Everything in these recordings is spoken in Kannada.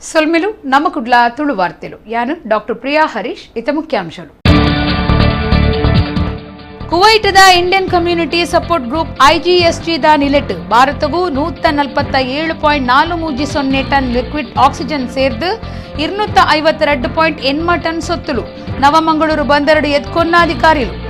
ಸೊಲ್ಮೆಲು ನಮ್ಮ ಕುಡ್ಲ ತುಳು ವಾರ್ತೆಲು ಯಾನು ಡಾಕ್ಟರ್ ಪ್ರಿಯಾ ಹರೀಶ್ ಇತ ಮುಖ್ಯಾಂಶಗಳು. ಕುವೈಟದ Indian community support group IGST ದ ನಿಲೆಟ್ ಭಾರತಗೂ 147.43 ಟನ್ ಲಿಕ್ವಿಡ್ ಆಕ್ಸಿಜನ್ ಸೇರ್ದು 252.8 ಟನ್ ಸೊತ್ತುಲು ನವಮಂಗಳೂರು ಬಂದರಡು ಎತ್ಕೊನ್ನ ಅಧಿಕಾರಿಗಳು.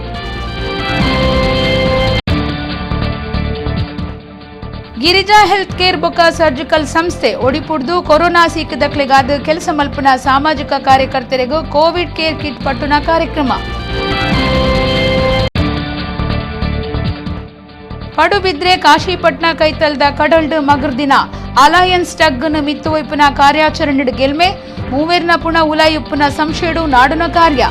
ಗಿರಿಜಾ ಹೆಲ್ತ್ ಕೇರ್ ಬೊಕ್ಕ ಸರ್ಜಿಕಲ್ ಸಂಸ್ಥೆ ಒಡಿಪುಡ್ದು ಕೊರೋನಾ ಸೀಕದಕ್ಲೆಗಾದ ಕೆಲಸ ಮಲ್ಪನ ಸಾಮಾಜಿಕ ಕಾರ್ಯಕರ್ತರಿಗೂ ಕೋವಿಡ್ ಕೇರ್ ಕಿಟ್ ಪಟ್ಟುನ ಕಾರ್ಯಕ್ರಮ. ಪಡುಬಿದ್ರೆ ಕಾಶಿಪಟ್ನ ಕೈತಲ್ದ ಕಡಲ್ಡು ಮಗರ್ದಿನ ಅಲಯನ್ಸ್ ಟಗ್ನ ಮಿತ್ತುವೈಪುನ ಕಾರ್ಯಾಚರಣೆ ಗೆಲ್ಮೆ ಮೂವೇರ್ನ ಪುಣ ಉಲಾಯುಪ್ಪುನ ಸಂಶೇಡು ನಾಡುನ ಕಾರ್ಯ.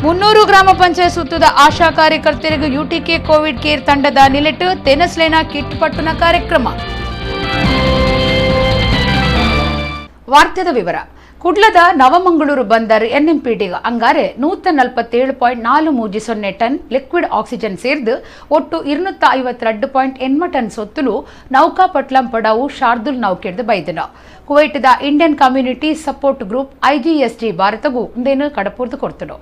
ಮುನ್ನೂರು ಗ್ರಾಮ ಪಂಚಾಯತ್ ಸುತ್ತದ ಆಶಾ ಕಾರ್ಯಕರ್ತರಿಗೂ UTK ಕೋವಿಡ್ ಕೇರ್ ತಂಡದ ನಿಲೆಟ್ ತೆನಸ್ಲೇನ ಕಿಟ್ ಪಟ್ಟುನ ಕಾರ್ಯಕ್ರಮ. ವಾರ್ತೆದ ವಿವರ. ಕುಡ್ಲದ ನವಮಂಗಳೂರು ಬಂದರ್ NMPT ಅಂಗಾರೆ 147.43 ಟನ್ ಲಿಕ್ವಿಡ್ ಆಕ್ಸಿಜನ್ ಸೇರ್ದು ಒಟ್ಟು 252.8 ಟನ್ ಸೊತ್ತುಲು ನೌಕಾಪಟ್ಲಂ ಪಡಾವು ಶಾರ್ದುಲ್ ನೌಕೆಡ್ದು ಬೈದನ. ಕುವೈಟದ Indian community support group IGST ಭಾರತಗೂ ಒಂದೇನು ಕಡಪೂರ್ದು ಕೊಡ್ತಡು.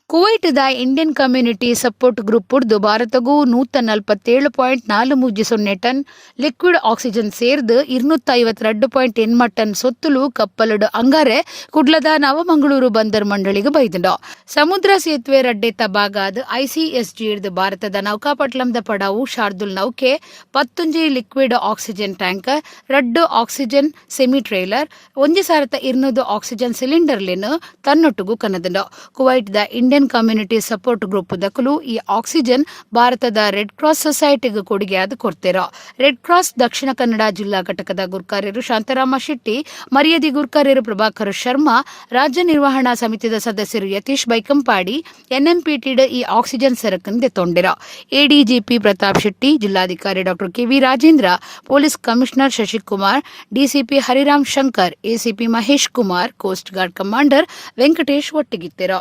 ಕುವೈಟದ ಇಂಡಿಯನ್ ಕಮ್ಯುನಿಟಿ ಸಪೋರ್ಟ್ ಗ್ರೂಪ್ ಉರ್ದು ಭಾರತಗೂ 147.43 ಟನ್ ಲಿಕ್ವಿಡ್ ಆಕ್ಸಿಜನ್ ಸೇರ್ದು 252.8 ಟನ್ ಸೊತ್ತುಲು ಕಪ್ಪಲಡು ಅಂಗಾರೆ ಕುಡ್ಲದ ನವಮಂಗಳೂರು ಬಂದರ್ ಮಂಡಳಿಗೆ ಬೈದಂಡ. ಸಮುದ್ರ ಸೇತುವೆ ರಡ್ಡೆ ತಬಾಗಾದ ICSG ಇರ್ದು ಭಾರತದ ನೌಕಾಪಟ್ಲಂದ ಪಡಾವು ಶಾರ್ದುಲ್ ನೌಕೆ 11 liquid oxygen tanker 2 oxygen semi trailer 1,200 oxygen ಸಿಲಿಂಡರ್ಲೆನ್ ತನ್ನೊಟ್ಟಿಗೂ ಕನ್ನದಂಡ. ಕುವೈಟ್ದ ಇಂಡಿಯನ್ ಕಮ್ಯುನಿಟಿ ಸಪೋರ್ಟ್ ಗ್ರೂಪ್ ದಕ್ಕಲು ಈ ಆಕ್ಸಿಜನ್ ಭಾರತದ ರೆಡ್ ಕ್ರಾಸ್ ಸೊಸೈಟಿಗೆ ಕೊಡುಗೆಯಾದ ಕೊಡ್ತೇರ. ರೆಡ್ ಕ್ರಾಸ್ ದಕ್ಷಿಣ ಕನ್ನಡ ಜಿಲ್ಲಾ ಘಟಕದ ಗುರ್ಕಾರ್ಯರು ಶಾಂತರಾಮ ಶೆಟ್ಟಿ, ಮರ್ಯಾದಿ ಗುರ್ಕಾರ್ಯರು ಪ್ರಭಾಕರ್ ಶರ್ಮಾ, ರಾಜ್ಯ ನಿರ್ವಹಣಾ ಸಮಿತಿಯ ಸದಸ್ಯರು ಯತೀಶ್ ಬೈಕಂಪಾಡಿ NMPT ಈ ಆಕ್ಸಿಜನ್ ಸರಕನ್ನು ತೊಂಡಿರ. ADGP ಪ್ರತಾಪ್ ಶೆಟ್ಟಿ, ಜಿಲ್ಲಾಧಿಕಾರಿ doctor KV Rajendra, police commissioner Shashikumar, DCP Hariram Shankar, ACP Mahesh Kumar, coast guard commander Venkatesh ಒಟ್ಟಿಗಿತ್ತೆರ.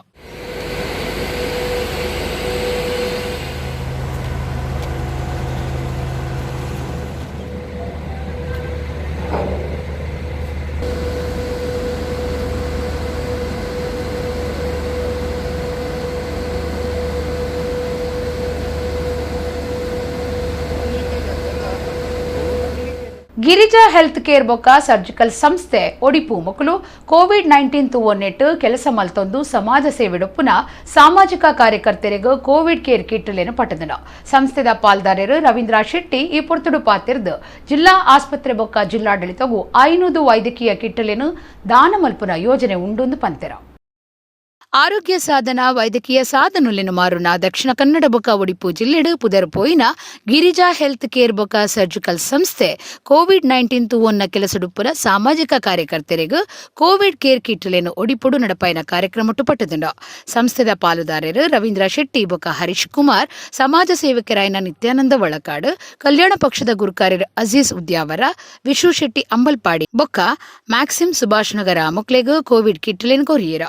ಗಿರಿಜಾ ಹೆಲ್ತ್ ಕೇರ್ ಬೊಕ್ಕ ಸರ್ಜಿಕಲ್ ಸಂಸ್ಥೆ ಒಡಿಪು ಮಕ್ಕಳು COVID-19 ತೂವೊನ್ನೆಟ್ಟು ಕೆಲಸ ಮಲ್ತೊಂದು ಸಮಾಜ ಸೇವೆಡೊಪ್ಪುನ ಸಾಮಾಜಿಕ ಕಾರ್ಯಕರ್ತರಿಗೂ ಕೋವಿಡ್ ಕೇರ್ ಕಿಟ್ಲೇನು ಪಟ್ಟದನ. ಸಂಸ್ಥೆದ ಪಾಲ್ದಾರರು ರವೀಂದ್ರ ಶೆಟ್ಟಿ ಈ ಪೊರ್ತುಡು ಪಾತಿರ್ದು ಜಿಲ್ಲಾ ಆಸ್ಪತ್ರೆ ಬೊಕ್ಕ ಜಿಲ್ಲಾಡಳಿತಗೂ 500 ವೈದ್ಯಕೀಯ ಕಿಟ್ಲೇನು ದಾನ ಮಲ್ಪುನ ಯೋಜನೆ ಉಂಡು ಪಂತೆರ. ಆರೋಗ್ಯ ಸಾಧನ ವೈದ್ಯಕೀಯ ಸಾಧನುಲೆನು ಮಾರುನ ದಕ್ಷಿಣ ಕನ್ನಡ ಬೊಕ್ಕ ಒಡಿಪು ಜಿಲ್ಲೆಡು ಪುದರ್ ಪೋಯಿನ ಗಿರಿಜಾ ಹೆಲ್ತ್ ಕೇರ್ ಬೊಕ್ಕ ಸರ್ಜಿಕಲ್ ಸಂಸ್ಥೆ COVID-19 ತೂವೊನ್ನ ಕೆಲಸಡುಪ್ಪುನ ಸಾಮಾಜಿಕ ಕಾರ್ಯಕರ್ತರಿಗೂ ಕೋವಿಡ್ ಕೇರ್ ಕಿಟ್ಲೇನು ಒಡಿಪುಡು ನಡಪಾಯಿನ ಕಾರ್ಯಕ್ರಮಟ್ಟು ಪಟ್ಟದುಂಡ. ಸಂಸ್ಥೆದ ಪಾಲುದಾರರು ರವೀಂದ್ರ ಶೆಟ್ಟಿ ಬೊಕ್ಕ ಹರೀಶ್ ಕುಮಾರ್, ಸಮಾಜ ಸೇವಕರಾಯನ ನಿತ್ಯಾನಂದ ಒಳಕಾಡು, ಕಲ್ಯಾಣ ಪಕ್ಷದ ಗುರುಕಾರ್ಯರು ಅಜೀಜ್ ಉದ್ಯಾವರ, ವಿಶು ಶೆಟ್ಟಿ ಅಂಬಲ್ಪಾಡಿ ಬೊಕ್ಕ ಮ್ಯಾಕ್ಸಿಮ್ ಸುಭಾಷ್ ನಗರ ಮುಕ್ಲೆಗೂ ಕೋವಿಡ್ ಕಿಟ್ಲೇನು ಕೊರಿಯರ.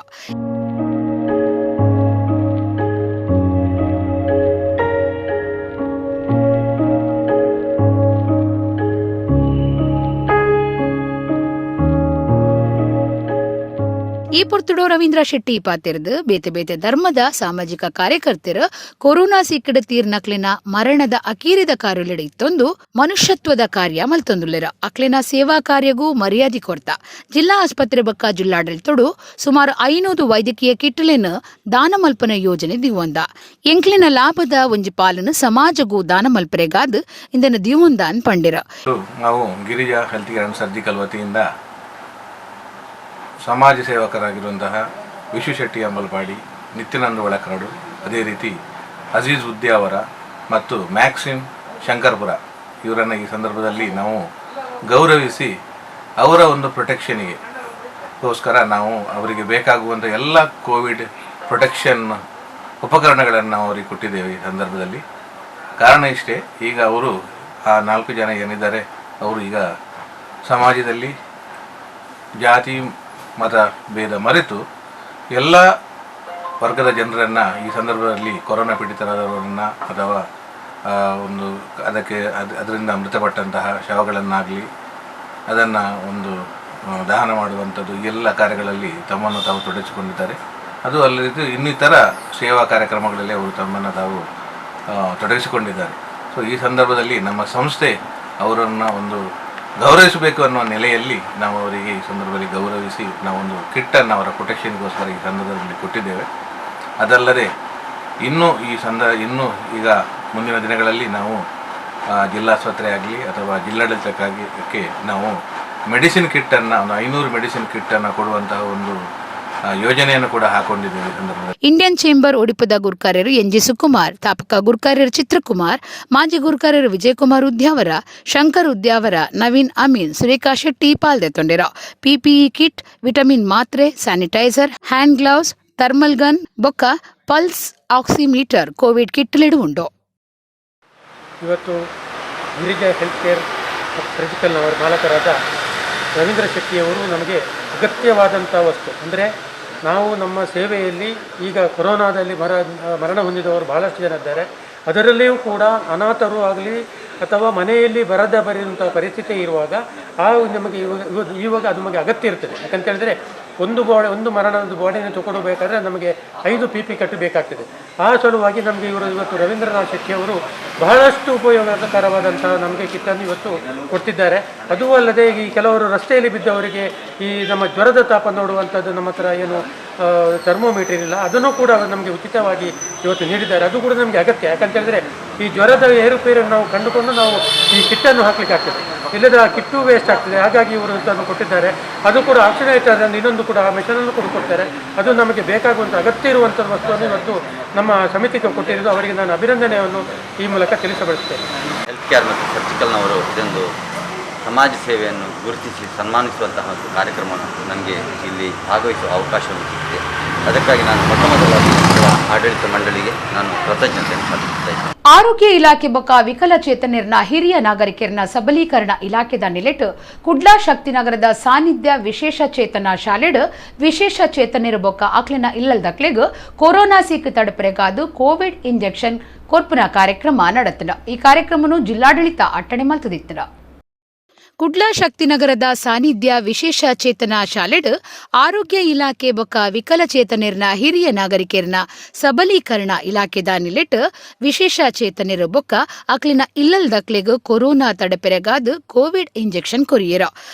ಈ ಪೊರ್ತುಡು ರವೀಂದ್ರ ಶೆಟ್ಟಿ ಪಾತಿರ್ದು ಬೇತೆ ಬೇತೆ ಧರ್ಮದ ಸಾಮಾಜಿಕ ಕಾರ್ಯಕರ್ತರು ಕೊರೋನಾ ಸೀಕಡ ತೀರ್ನಕ್ಲಿನ ಮರಣದ ಅಕೀರಿದ ಕಾರ್ಯಲೆಡೆ ಇತ್ತೊಂದು ಮನುಷ್ಯತ್ವದ ಕಾರ್ಯ ಮಲ್ತೊಂದುಲ್ಲೆರ. ಅಕ್ಲಿನ ಸೇವಾ ಕಾರ್ಯಗೂ ಮರ್ಯಾದೆ ಕೊಡ್ತ ಜಿಲ್ಲಾ ಆಸ್ಪತ್ರೆ ಬೊಕ್ಕ ಜಿಲ್ಲಾಡಳಿತಡು ಸುಮಾರು 500 ವೈದ್ಯಕೀಯ ಕಿಟ್ಲೇನು ದಾನ ಮಲ್ಪನ ಯೋಜನೆ ದಿವಂದ. ಎಂಕ್ಲಿನ ಲಾಭದ ಒಂಜಿ ಪಾಲನು ಸಮಾಜಗೂ ದಾನ ಮಲ್ಪರೆಗಾದ್ ಇಂದನ ದಿವಂದ ಅನ್ ಪಂಡಿರ. ನಾವು ಗಿರಿಜಾ ಹೆಲ್ತ್ ಕೇರ್ ಸರ್ಜಿಕಲ್ ವತಿಯಿಂದ ಸಮಾಜ ಸೇವಕರಾಗಿರುವಂತಹ ವಿಶು ಶೆಟ್ಟಿ ಅಂಬಲ್ಪಾಡಿ, ನಿತ್ಯಾನಂದ ಒಳಕಾಡು, ಅದೇ ರೀತಿ ಅಜೀಜ್ ಉದ್ಯಾವರ ಮತ್ತು ಮ್ಯಾಕ್ಸಿಮ್ ಶಂಕರ್ಪುರ ಇವರನ್ನು ಈ ಸಂದರ್ಭದಲ್ಲಿ ನಾವು ಗೌರವಿಸಿ ಅವರ ಒಂದು ಪ್ರೊಟೆಕ್ಷನಿಗೋಸ್ಕರ ನಾವು ಅವರಿಗೆ ಬೇಕಾಗುವಂಥ ಎಲ್ಲ ಕೋವಿಡ್ ಪ್ರೊಟೆಕ್ಷನ್ ಉಪಕರಣಗಳನ್ನು ನಾವು ಅವರಿಗೆ ಕೊಟ್ಟಿದ್ದೇವೆ. ಈ ಸಂದರ್ಭದಲ್ಲಿ ಕಾರಣ ಇಷ್ಟೇ, ಈಗ ಅವರು ಆ 4 ಜನ ಏನಿದ್ದಾರೆ ಅವರು ಈಗ ಸಮಾಜದಲ್ಲಿ ಜಾತಿ ಮತ ಭೇದ ಮರೆತು ಎಲ್ಲ ವರ್ಗದ ಜನರನ್ನು ಈ ಸಂದರ್ಭದಲ್ಲಿ ಕೊರೋನಾ ಪೀಡಿತರಾದವರನ್ನು ಅಥವಾ ಒಂದು ಅದಕ್ಕೆ ಅದರಿಂದ ಮೃತಪಟ್ಟಂತಹ ಶವಗಳನ್ನಾಗಲಿ ಅದನ್ನು ಒಂದು ದಹನ ಮಾಡುವಂಥದ್ದು ಈ ಎಲ್ಲ ಕಾರ್ಯಗಳಲ್ಲಿ ತಮ್ಮನ್ನು ತಾವು ತೊಡಗಿಸಿಕೊಂಡಿದ್ದಾರೆ. ಅದು ಅಲ್ಲದೆ ಇನ್ನಿತರ ಸೇವಾ ಕಾರ್ಯಕ್ರಮಗಳಲ್ಲಿ ಅವರು ತಮ್ಮನ್ನು ತಾವು ತೊಡಗಿಸಿಕೊಂಡಿದ್ದಾರೆ. ಸೊ ಈ ಸಂದರ್ಭದಲ್ಲಿ ನಮ್ಮ ಸಂಸ್ಥೆ ಅವರನ್ನು ಒಂದು ಗೌರವಿಸಬೇಕು ಅನ್ನುವ ನೆಲೆಯಲ್ಲಿ ನಾವು ಅವರಿಗೆ ಈ ಸಂದರ್ಭದಲ್ಲಿ ಗೌರವಿಸಿ ನಾವೊಂದು ಕಿಟ್ಟನ್ನು ಅವರ ಪ್ರೊಟೆಕ್ಷನ್ಗೋಸ್ಕರ ಈ ಸಂದರ್ಭದಲ್ಲಿ ಕೊಟ್ಟಿದ್ದೇವೆ. ಅದಲ್ಲದೆ ಇನ್ನೂ ಇನ್ನೂ ಈಗ ಮುಂದಿನ ದಿನಗಳಲ್ಲಿ ನಾವು ಜಿಲ್ಲಾಸ್ಪತ್ರೆ ಆಗಲಿ ಅಥವಾ ಜಿಲ್ಲಾಡಳಿತಕ್ಕಾಗಿ ನಾವು ಮೆಡಿಸಿನ್ ಕಿಟ್ಟನ್ನು ಒಂದು 500 ಮೆಡಿಸಿನ್ ಕಿಟ್ಟನ್ನು ಕೊಡುವಂತಹ ಒಂದು ಯೋಜನೆಯನ್ನು ಕೂಡ ಹಾಕೊಂಡಿದ್ದೇವೆ ಈ ಸಂದರ್ಭದಲ್ಲಿ. ಇಂಡಿಯನ್ ಚೇಂಬರ್ ಒಡಿಪದ ಗುರ್ಕಾರ್ಯರು ಎನ್ಜಿ ಸುಕುಮಾರ್, ತಾಪಕ ಗುರ್ಕಾರ್ಯರು ಚಿತ್ರಕುಮಾರ್, ಮಾಜಿ ಗುರ್ಕಾರ್ಯರು ವಿಜಯಕುಮಾರ್ ಉದ್ಯಾವರ, ಶಂಕರ್ ಉದ್ಯಾವರ, ನವೀನ್ ಅಮೀನ್, ಸುರೇಖಾ ಶೆಟ್ಟಿ ಪಾಲ್ಗೊಂಡಿರೋ. ಪಿಪಿಇ ಕಿಟ್, ವಿಟಮಿನ್ ಮಾತ್ರೆ, sanitiser, hand gloves, thermal gun ಬೊಕ್ಕ ಪಲ್ಸ್ ಆಕ್ಸಿಮೀಟರ್ ಕೋವಿಡ್ ಕಿಟ್ಲೆಡು ಉಂಟು. ಇವತ್ತು ಗಿರಿಜಾ ಹೆಲ್ತ್ ಕೇರ್ ಸರ್ಜಿಕಲ್ನವರ ಮಾಲಕರಾದ ರವೀಂದ್ರ ಶೆಟ್ಟಿಯವರು ನಮಗೆ ಅಗತ್ಯವಾದಂಥ ವಸ್ತು ಅಂದರೆ ನಾವು ನಮ್ಮ ಸೇವೆಯಲ್ಲಿ ಈಗ ಕೊರೋನಾದಲ್ಲಿ ಮರಣ ಹೊಂದಿದವರು ಬಹಳಷ್ಟು ಜನ ಇದ್ದಾರೆ. ಅದರಲ್ಲಿಯೂ ಕೂಡ ಅನಾಥರು ಆಗಲಿ ಅಥವಾ ಮನೆಯಲ್ಲಿ ಬರಿಯುವಂಥ ಪರಿಸ್ಥಿತಿ ಇರುವಾಗ ನಮಗೆ ಇವಾಗ ಅದು ನಮಗೆ ಅಗತ್ಯ ಇರ್ತದೆ. ಯಾಕಂತ ಹೇಳಿದ್ರೆ ಒಂದು ಮರಣದ ಬಾಡಿಯನ್ನು ತಗೊಳ್ಬೇಕಾದ್ರೆ ನಮಗೆ 5 PP ಕಟ್ಟಬೇಕಾಗ್ತದೆ. ಆ ಸಲುವಾಗಿ ನಮಗೆ ಇವತ್ತು ರವೀಂದ್ರನಾಥ್ ಶೆಟ್ಟಿಯವರು ಬಹಳಷ್ಟು ಉಪಯೋಗಕರವಾದಂಥ ನಮಗೆ ಕಿಟ್ಟನ್ನು ಇವತ್ತು ಕೊಡ್ತಿದ್ದಾರೆ. ಅದೂ ಅಲ್ಲದೆ ಈ ಕೆಲವರು ರಸ್ತೆಯಲ್ಲಿ ಬಿದ್ದವರಿಗೆ ಈ ನಮ್ಮ ಜ್ವರದ ತಾಪ ನೋಡುವಂಥದ್ದು ನಮ್ಮ ಹತ್ರ ಏನು ಥರ್ಮೋಮೀಟರ್ ಇಲ್ಲ, ಅದನ್ನು ಕೂಡ ನಮಗೆ ಉಚಿತವಾಗಿ ಇವತ್ತು ನೀಡಿದ್ದಾರೆ. ಅದು ಕೂಡ ನಮಗೆ ಅಗತ್ಯ. ಯಾಕಂತ ಹೇಳಿದ್ರೆ ಈ ಜ್ವರದ ಏರುಪೇರನ್ನು ನಾವು ಕಂಡುಕೊಂಡು ನಾವು ಈ ಕಿಟ್ಟನ್ನು ಹಾಕಲಿಕ್ಕೆ ಆಗ್ತದೆ, ಇಲ್ಲದ ಆ ಕಿಟ್ಟು ವೇಸ್ಟ್ ಆಗ್ತದೆ. ಹಾಗಾಗಿ ಇವರು ಇದನ್ನು ಕೊಟ್ಟಿದ್ದಾರೆ. ಅದು ಕೂಡ ಆಕ್ಸಿಡೇಟರ್ ಇನ್ನೊಂದು ಕೂಡ ಮೆಷನನ್ನು ಕೂಡ ಕೊಡ್ತಾರೆ. ಅದು ನಮಗೆ ಬೇಕಾಗುವಂಥ ಅಗತ್ಯ ಇರುವಂಥ ವಸ್ತುವನ್ನು ಇವತ್ತು ನಮ್ಮ ಸಮಿತಿಗೆ ಕೊಟ್ಟಿರೋದು ಅವರಿಗೆ ನಾನು ಅಭಿನಂದನೆಯನ್ನು ಈ ಮೂಲಕ ತಿಳಿಸಬಯಸುತ್ತೇನೆ. ಹೆಲ್ತ್ ಕೇರ್ ಮತ್ತು ಸರ್ಜಿಕಲ್ನವರು ಇದೊಂದು ಸಮಾಜ ಸೇವೆಯನ್ನು ಗುರುತಿಸಿ ಸನ್ಮಾನಿಸುವಂತಹ ಒಂದು ಕಾರ್ಯಕ್ರಮವನ್ನು ನನಗೆ ಇಲ್ಲಿ ಭಾಗವಹಿಸುವ ಅವಕಾಶವನ್ನು ಸಿಕ್ಕಿದೆ. ಅದಕ್ಕಾಗಿ ನಾನು ಮೊದಲಾಗಿ ಆಡಳಿತ ಮಂಡಳಿಗೆ ನಾನು ಕೃತಜ್ಞತೆಯನ್ನು ಸಲ್ಲಿಸುತ್ತೇನೆ. ಆರೋಗ್ಯ ಇಲಾಖೆ ಬೊಕ್ಕ ವಿಕಲಚೇತನರ್ನ ಹಿರಿಯ ನಾಗರಿಕರನ್ನ ಸಬಲೀಕರಣ ಇಲಾಖೆದ ನಿಲೆಟ್ ಕುಡ್ಲಾ ಶಕ್ತಿನಗರದ ಸಾನ್ನಿಧ್ಯ ವಿಶೇಷ ಚೇತನ ಶಾಲೆಡ್ ವಿಶೇಷ ಚೇತನರು ಬೊಕ್ಕ ಅಕ್ಲಿನ ಇಲ್ಲದಕ್ಲೆಗ್ ಕೊರೋನಾ ಸೀಕ್ ತಡೆಪರೆಗಾದು ಕೋವಿಡ್ ಇಂಜೆಕ್ಷನ್ ಕೊರ್ಪುನ ಕಾರ್ಯಕ್ರಮ ನಡೆತನ. ಈ ಕಾರ್ಯಕ್ರಮನು ಜಿಲ್ಲಾಡಳಿತ ಅಟ್ಟಣೆ ಮಲ್ತದಿತ್ತನ. ಕುಡ್ಲಾ ಶಕ್ತಿನಗರದ ಸಾನ್ನಿಧ್ಯ ವಿಶೇಷ ಚೇತನ ಶಾಲೆಡ್ ಆರೋಗ್ಯ ಇಲಾಖೆ ಬೊಕ್ಕ ವಿಕಲಚೇತನರ್ನ ಹಿರಿಯ ನಾಗರಿಕರನ್ನ ಸಬಲೀಕರಣ ಇಲಾಖೆದ ನಿಲೆಟ್ ವಿಶೇಷ ಚೇತನರು ಬೊಕ್ಕ ಅಕ್ಲಿನ ಇಲ್ಲಲ್ದಕ್ಲೆಗ್ ಕೊರೋನಾ ತಡೆಪೆರೆಗಾದ್ ಕೋವಿಡ್ ಇಂಜೆಕ್ಷನ್ ಕೊರಿಯರ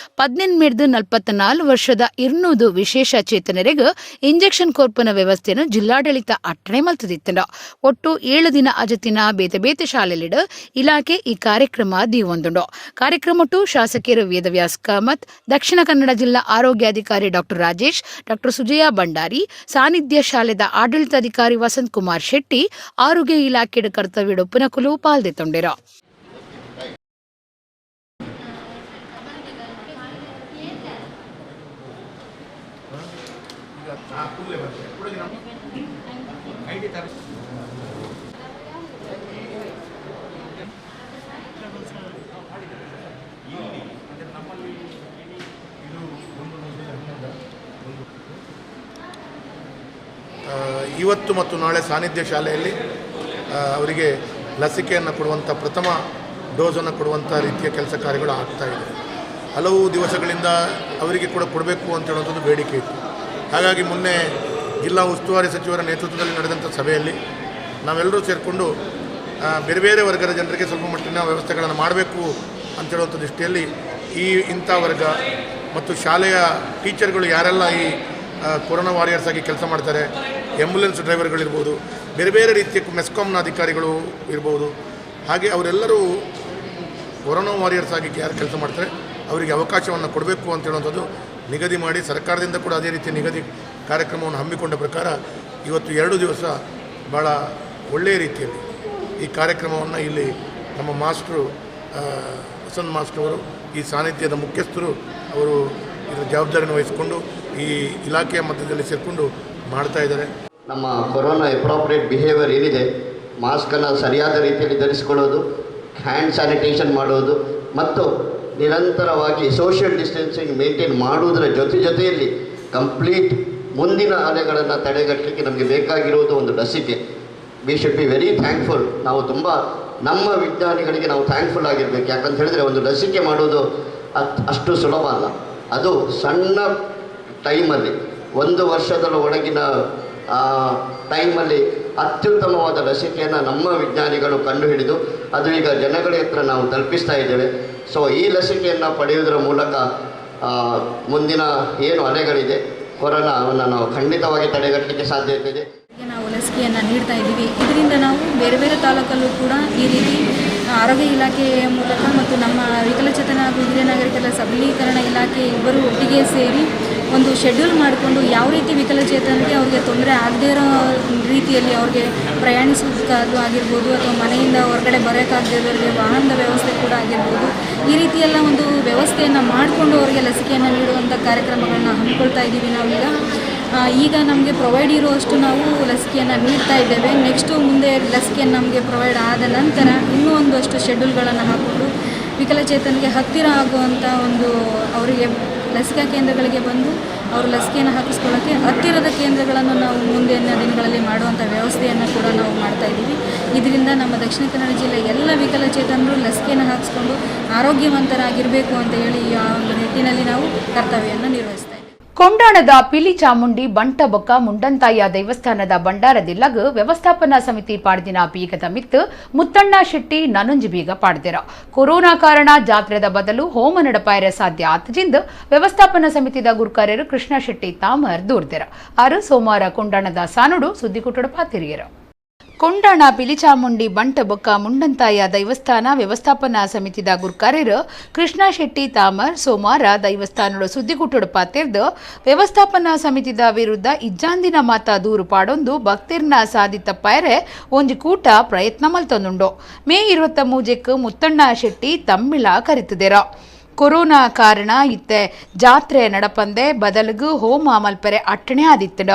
18-44 ವರ್ಷದ 200 ವಿಶೇಷ ಚೇತನರಿಗ್ ಇಂಜೆಕ್ಷನ್ ಕೊರ್ಪುನ ವ್ಯವಸ್ಥೆಯನ್ನು ಜಿಲ್ಲಾಡಳಿತ ಅಟ್ಟಣೆ ಮಲ್ತದಿತ್ತನ. ಒಟ್ಟು 7 ದಿನ ಅಜತಿನ ಬೇತೆ ಬೇತೆ ಶಾಲೆಲಿಡ್ ಇಲಾಖೆ ಈ ಕಾರ್ಯಕ್ರಮ ದೀವೊಂದುಂಡು. ಕಾರ್ಯಕ್ರಮಟ್ಟು ಶಾಸಕರು ವೇದವ್ಯಾಸ್ ಕಾಮತ್, ದಕ್ಷಿಣ ಕನ್ನಡ ಜಿಲ್ಲಾ ಆರೋಗ್ಯಾಧಿಕಾರಿ ಡಾಕ್ಟರ್ ರಾಜೇಶ್, ಡಾಕ್ಟರ್ ಸುಜಯ ಭಂಡಾರಿ, ಸಾನ್ನಿಧ್ಯ ಶಾಲೆದ ಆಡಳಿತಾಧಿಕಾರಿ ವಸಂತ್ ಕುಮಾರ್ ಶೆಟ್ಟಿ, ಆರೋಗ್ಯ ಇಲಾಖೆಯ ಕರ್ತವ್ಯಡು ಪುನಕುಲು ಪಾಲ್ದೆತೊಂಡಿರ. ಇವತ್ತು ಮತ್ತು ನಾಳೆ ಸಾನ್ನಿಧ್ಯ ಶಾಲೆಯಲ್ಲಿ ಅವರಿಗೆ ಲಸಿಕೆಯನ್ನು ಕೊಡುವಂಥ ಪ್ರಥಮ ಡೋಸನ್ನು ಕೊಡುವಂಥ ರೀತಿಯ ಕೆಲಸ ಕಾರ್ಯಗಳು ಆಗ್ತಾಯಿದೆ. ಹಲವು ದಿವಸಗಳಿಂದ ಅವರಿಗೆ ಕೂಡ ಕೊಡಬೇಕು ಅಂತ ಹೇಳುವಂಥದ್ದು ಬೇಡಿಕೆ ಇತ್ತು. ಹಾಗಾಗಿ ಮೊನ್ನೆ ಜಿಲ್ಲಾ ಉಸ್ತುವಾರಿ ಸಚಿವರ ನೇತೃತ್ವದಲ್ಲಿ ನಡೆದಂಥ ಸಭೆಯಲ್ಲಿ ನಾವೆಲ್ಲರೂ ಸೇರಿಕೊಂಡು ಬೇರೆ ಬೇರೆ ವರ್ಗದ ಜನರಿಗೆ ಸ್ವಲ್ಪ ಮಟ್ಟಿನ ವ್ಯವಸ್ಥೆಗಳನ್ನು ಮಾಡಬೇಕು ಅಂತ ಹೇಳುವಂಥ ದೃಷ್ಟಿಯಲ್ಲಿ ಇಂಥ ವರ್ಗ ಮತ್ತು ಶಾಲೆಯ ಟೀಚರ್ಗಳು ಯಾರೆಲ್ಲ ಈ ಕೊರೋನಾ ವಾರಿಯರ್ಸ್ ಆಗಿ ಕೆಲಸ ಮಾಡ್ತಾರೆ, ಆ್ಯಂಬುಲೆನ್ಸ್ ಡ್ರೈವರ್ಗಳಿರ್ಬೋದು, ಬೇರೆ ಬೇರೆ ರೀತಿಯ ಮೆಸ್ಕಾಮ್ನ ಅಧಿಕಾರಿಗಳು ಇರ್ಬೋದು, ಹಾಗೆ ಅವರೆಲ್ಲರೂ ಕೊರೋನಾ ವಾರಿಯರ್ಸ್ ಆಗಿ ಯಾರು ಕೆಲಸ ಮಾಡ್ತಾರೆ ಅವರಿಗೆ ಅವಕಾಶವನ್ನು ಕೊಡಬೇಕು ಅಂತ ಹೇಳುವಂಥದ್ದು ನಿಗದಿ ಮಾಡಿ ಸರ್ಕಾರದಿಂದ ಕೂಡ ಅದೇ ರೀತಿಯ ನಿಗದಿ ಕಾರ್ಯಕ್ರಮವನ್ನು ಹಮ್ಮಿಕೊಂಡ ಪ್ರಕಾರ ಇವತ್ತು 2 ದಿವಸ ಭಾಳ ಒಳ್ಳೆಯ ರೀತಿಯಲ್ಲಿ ಈ ಕಾರ್ಯಕ್ರಮವನ್ನು ಇಲ್ಲಿ ನಮ್ಮ ಮಾಸ್ಟ್ರು ವಸಂತ್ ಮಾಸ್ಟ್ರು ಅವರು, ಈ ಸಾನ್ನಿಧ್ಯದ ಮುಖ್ಯಸ್ಥರು ಅವರು ಇದರ ಜವಾಬ್ದಾರಿಯನ್ನು ವಹಿಸಿಕೊಂಡು ಈ ಇಲಾಖೆಯ ಮಧ್ಯದಲ್ಲಿ ಸೇರಿಕೊಂಡು ಮಾಡ್ತಾ ಇದ್ದಾರೆ. ನಮ್ಮ ಕೊರೋನಾ ಎಪ್ರಾಪ್ರಿಯೇಟ್ ಬಿಹೇವಿಯರ್ ಏನಿದೆ, ಮಾಸ್ಕನ್ನು ಸರಿಯಾದ ರೀತಿಯಲ್ಲಿ ಧರಿಸಿಕೊಳ್ಳೋದು, ಹ್ಯಾಂಡ್ ಸ್ಯಾನಿಟೇಷನ್ ಮಾಡೋದು ಮತ್ತು ನಿರಂತರವಾಗಿ ಸೋಷಿಯಲ್ ಡಿಸ್ಟೆನ್ಸಿಂಗ್ ಮೇಂಟೈನ್ ಮಾಡುವುದರ ಜೊತೆಯಲ್ಲಿ ಕಂಪ್ಲೀಟ್ ಮುಂದಿನ ಅಲೆಗಳನ್ನು ತಡೆಗಟ್ಟಲಿಕ್ಕೆ ನಮಗೆ ಬೇಕಾಗಿರುವುದು ಒಂದು ಲಸಿಕೆ. We should be very thankful. ನಾವು ತುಂಬ ನಮ್ಮ ವಿಜ್ಞಾನಿಗಳಿಗೆ ನಾವು ಥ್ಯಾಂಕ್ಫುಲ್ ಆಗಿರಬೇಕು. ಯಾಕಂತ ಹೇಳಿದರೆ ಒಂದು ಲಸಿಕೆ ಮಾಡೋದು ಅಷ್ಟು ಸುಲಭ ಅಲ್ಲ. ಅದು ಸಣ್ಣ ಟೈಮಲ್ಲಿ 1 ವರ್ಷದ ಒಳಗಿನ ಟೈಮಲ್ಲಿ ಅತ್ಯುತ್ತಮವಾದ ಲಸಿಕೆಯನ್ನು ನಮ್ಮ ವಿಜ್ಞಾನಿಗಳು ಕಂಡುಹಿಡಿದು ಅದು ಈಗ ಜನಗಳ ಹತ್ರ ನಾವು ತಲುಪಿಸ್ತಾ ಇದ್ದೇವೆ. ಸೊ ಈ ಲಸಿಕೆಯನ್ನು ಪಡೆಯುವುದರ ಮೂಲಕ ಮುಂದಿನ ಏನು ಅಲೆಗಳಿದೆ ಕೊರೋನಾವನ್ನು ನಾವು ಖಂಡಿತವಾಗಿ ತಡೆಗಟ್ಟಲಿಕ್ಕೆ ಸಾಧ್ಯತೆ ಇದೆ. ನಾವು ಲಸಿಕೆಯನ್ನು ನೀಡ್ತಾ ಇದ್ದೀವಿ. ಇದರಿಂದ ನಾವು ಬೇರೆ ಬೇರೆ ತಾಲೂಕಲ್ಲೂ ಕೂಡ ಈ ರೀತಿ ಆರೋಗ್ಯ ಇಲಾಖೆಯ ಮೂಲಕ ಮತ್ತು ನಮ್ಮ ವಿಕಲಚೇತನ ಹಾಗೂ ಹಿರಿಯ ನಾಗರಿಕರ ಸಬಲೀಕರಣ ಇಲಾಖೆ ಇಬ್ಬರು ಒಟ್ಟಿಗೆ ಸೇರಿ ಒಂದು ಶೆಡ್ಯೂಲ್ ಮಾಡಿಕೊಂಡು ಯಾವ ರೀತಿ ವಿಕಲಚೇತನರಿಗೆ ಅವ್ರಿಗೆ ತೊಂದರೆ ಆಗದೇ ಇರೋ ರೀತಿಯಲ್ಲಿ ಅವ್ರಿಗೆ ಪ್ರಯಾಣಿಸೋದಕ್ಕಾದ್ರೂ ಆಗಿರ್ಬೋದು ಅಥವಾ ಮನೆಯಿಂದ ಹೊರಗಡೆ ಬರೋಕ್ಕಾಗದೇ ಇರೋರಿಗೆ ವಾಹನದ ವ್ಯವಸ್ಥೆ ಕೂಡ ಆಗಿರ್ಬೋದು, ಈ ರೀತಿಯೆಲ್ಲ ಒಂದು ವ್ಯವಸ್ಥೆಯನ್ನು ಮಾಡಿಕೊಂಡು ಅವರಿಗೆ ಲಸಿಕೆಯನ್ನು ನೀಡುವಂಥ ಕಾರ್ಯಕ್ರಮಗಳನ್ನ ಹಮ್ಮಿಕೊಳ್ತಾ ಇದ್ದೀವಿ ಈಗ ನಮಗೆ ಪ್ರೊವೈಡ್ ಇರುವಷ್ಟು ನಾವು ಲಸಿಕೆಯನ್ನು ನೀಡ್ತಾ ಇದ್ದೇವೆ. ನೆಕ್ಸ್ಟು ಮುಂದೆ ಲಸಿಕೆಯನ್ನು ನಮಗೆ ಪ್ರೊವೈಡ್ ಆದ ನಂತರ ಇನ್ನೂ ಒಂದಷ್ಟು ಶೆಡ್ಯೂಲ್ಗಳನ್ನು ಹಾಕ್ಕೊಂಡು ವಿಕಲಚೇತನಿಗೆ ಹತ್ತಿರ ಆಗುವಂಥ ಒಂದು ಅವರಿಗೆ ಲಸಿಕಾ ಕೇಂದ್ರಗಳಿಗೆ ಬಂದು ಅವರು ಲಸಿಕೆಯನ್ನು ಹಾಕಿಸ್ಕೊಳ್ಳೋಕ್ಕೆ ಹತ್ತಿರದ ಕೇಂದ್ರಗಳನ್ನು ನಾವು ಮುಂದಿನ ದಿನಗಳಲ್ಲಿ ಮಾಡುವಂಥ ವ್ಯವಸ್ಥೆಯನ್ನು ಕೂಡ ನಾವು ಮಾಡ್ತಾ ಇದ್ದೀವಿ. ಇದರಿಂದ ನಮ್ಮ ದಕ್ಷಿಣ ಕನ್ನಡ ಜಿಲ್ಲೆ ಎಲ್ಲ ವಿಕಲಚೇತನರು ಲಸಿಕೆಯನ್ನು ಹಾಕಿಸ್ಕೊಂಡು ಆರೋಗ್ಯವಂತರಾಗಿರಬೇಕು ಅಂತ ಹೇಳಿ ಆ ಒಂದು ನಿಟ್ಟಿನಲ್ಲಿ ನಾವು ಕರ್ತವ್ಯವನ್ನು ನಿರ್ವಹಿಸ್ತಾ ಇದ್ದೀವಿ. ಕೊಂಡಾಣದ ಪಿಲಿ ಚಾಮುಂಡಿ ಬಂಟಬೊಕ್ಕ ಮುಂಡಂತಾಯ ದೇವಸ್ಥಾನದ ಭಂಡಾರದಿಲ್ಲಗ್ ವ್ಯವಸ್ಥಾಪನಾ ಸಮಿತಿ ಪಾಡ್ದಿನ ಬೀಗದ ಮಿತ್ತು ಮುತ್ತಣ್ಣ ಶೆಟ್ಟಿ ನನೊಂಜಿ ಬೀಗ ಪಾಡ್ದಿರ. ಕೊರೋನಾ ಕಾರಣ ಜಾತ್ರೆದ ಬದಲು ಹೋಮ ನಡಪಾಯರ ಸಾಧ್ಯ ಆತಜಿಂದ ವ್ಯವಸ್ಥಾಪನಾ ಸಮಿತಿದ ಗುರುಕಾರ್ಯರು ಕೃಷ್ಣ ಶೆಟ್ಟಿ ತಾಮರ್ ದೂರ್ದಿರ. ಆರು ಸೋಮವಾರ ಕೊಂಡಾಣದ ಸಾನುಡು ಸುದ್ದಿಕುಟುಡ ಪಾತಿರಿಯರು. ಕೊಂಡಾಣ ಪಿಲಿಚಾಮುಂಡಿ ಬಂಟಬೊಕ್ಕ ಮುಂಡಂತಾಯ ದೈವಸ್ಥಾನ ವ್ಯವಸ್ಥಾಪನಾ ಸಮಿತಿದ ಗುರುಕಾರ್ಯರು ಕೃಷ್ಣ ಶೆಟ್ಟಿ ತಾಮರ್ ಸೋಮವಾರ ದೈವಸ್ಥಾನದ ಸುದ್ದಿಗುಟ್ಟುಡು ಪಾತೆರ್ದು ವ್ಯವಸ್ಥಾಪನಾ ಸಮಿತಿದ ವಿರುದ್ಧ ಇಜ್ಜಾಂದಿನ ಮಾತ ದೂರು ಪಾಡೊಂದು ಭಕ್ತಿರ್ನ ಸಾಧಿತ ಪಾಯರೆ ಒಂಜಿ ಕೂಟ ಪ್ರಯತ್ನ ಮಲ್ತೊಂದುಂಡು. ಮೇ 23 ಮುತ್ತಣ್ಣ ಶೆಟ್ಟಿ ತಮ್ಮಿಳ ಕರಿತಿದೆರ. ಕೊರೋನಾ ಕಾರಣ ಇತ್ತೆ ಜಾತ್ರೆ ನಡಪಂದೆ ಬದಲಿಗೂ ಹೋಮ ಮಲ್ಪರೆ ಅಟ್ಟಣೆ ಆದಿತ್ತಡ.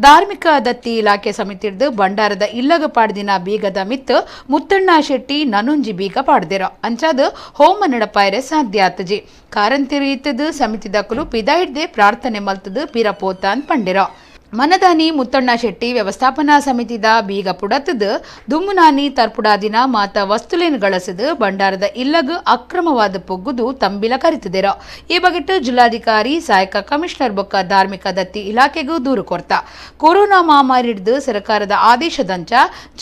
ಧಾರ್ಮಿಕ ದತ್ತಿ ಇಲಾಖೆ ಸಮಿತಿರ್ದು ಭಂಡಾರದ ಇಲ್ಲಗ ಪಾಡ್ದಿನ ಬೀಗದ ಮಿತ್ತು ಮುತ್ತಣ್ಣ ಶೆಟ್ಟಿ ನನೊಂಜಿ ಬೀಗ ಪಾಡ್ದಿರ. ಅಂಚಾದ ಹೋಮ ನಡಪಾಯರೆ ಸಾಧ್ಯ ಆತಜಿ. ಕಾರಂತಿರು ಇತ್ತದು ಸಮಿತಿದಕ್ಕಲು ಪಿದ ಹಿಡ್ದೆ ಪ್ರಾರ್ಥನೆ ಮಲ್ತದು ಪಿರಪೋತಾನ್ ಪಂಡಿರ. ಮನದಾನಿ ಮುತ್ತಣ್ಣ ಶೆಟ್ಟಿ ವ್ಯವಸ್ಥಾಪನಾ ಸಮಿತಿದ ಬೀಗ ಪುಡತದ ದುಮ್ಮುನಾನಿ ತರ್ಪುಡಾದಿನ ಮಾತ ವಸ್ತುಲೇನು ಗಳಸದು ಭಂಡಾರದ ಇಲ್ಲಗ ಅಕ್ರಮವಾದ ಪೊಗ್ಗುದು ತಂಬಿಲ ಕರಿತಿದೆರ. ಈ ಬಗೆಟ್ ಜಿಲ್ಲಾಧಿಕಾರಿ ಸಹಾಯಕ ಕಮಿಷನರ್ ಬೊಕ್ಕ ಧಾರ್ಮಿಕ ದತ್ತಿ ಇಲಾಖೆಗೂ ದೂರು ಕೊರ್ತ. ಕೊರೋನಾ ಮಹಾಮಾರಿ ಹಿಡಿದು ಸರ್ಕಾರದ ಆದೇಶದಂಚ